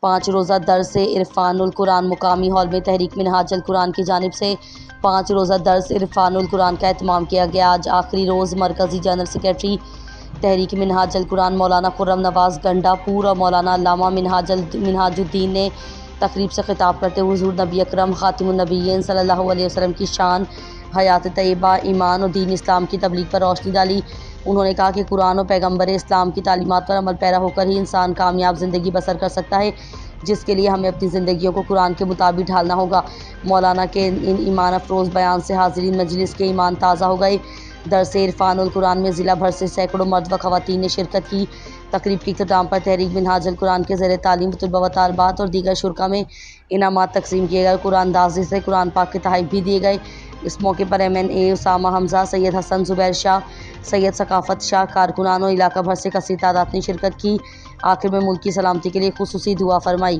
5 روزہ درس عرفان القرآن مقامی ہال میں تحریک منہاج القرآن کی جانب سے 5 روزہ درس عرفان القرآن کا اہتمام کیا گیا۔ آج آخری روز مرکزی جنرل سیکریٹری تحریک منہاج القرآن مولانا خرم نواز گنڈا پور اور مولانا علامہ منہاج الدین نے تقریب سے خطاب کرتے ہوئے حضور نبی اکرم خاتم النبیین صلی اللہ علیہ وسلم کی شان، حیات طیبہ، ایمان اور دین اسلام کی تبلیغ پر روشنی ڈالی۔ انہوں نے کہا کہ قرآن اور پیغمبر اسلام کی تعلیمات پر عمل پیرا ہو کر ہی انسان کامیاب زندگی بسر کر سکتا ہے، جس کے لیے ہمیں اپنی زندگیوں کو قرآن کے مطابق ڈھالنا ہوگا۔ مولانا کے ان ایمان افروز بیان سے حاضرین مجلس کے ایمان تازہ ہو گئے۔ درس عرفان القرآن میں ضلع بھر سے سینکڑوں مرد و خواتین نے شرکت کی۔ تقریب کے اختتام پر تحریک منہاج القرآن کے زیر تعلیم طلباء و طالبات اور دیگر شرکاء میں انعامات تقسیم کیے گئے اور قرآن دازی سے قرآن پاک کے تحائف بھی دیے گئے۔ اس موقع پر MNA اسامہ حمزہ، سید حسن زبیر شاہ، سید ثقافت شاہ، کارکنان اور علاقہ بھر سے کثیر تعداد نے شرکت کی۔ آخر میں ملک کی سلامتی کے لیے خصوصی دعا فرمائی۔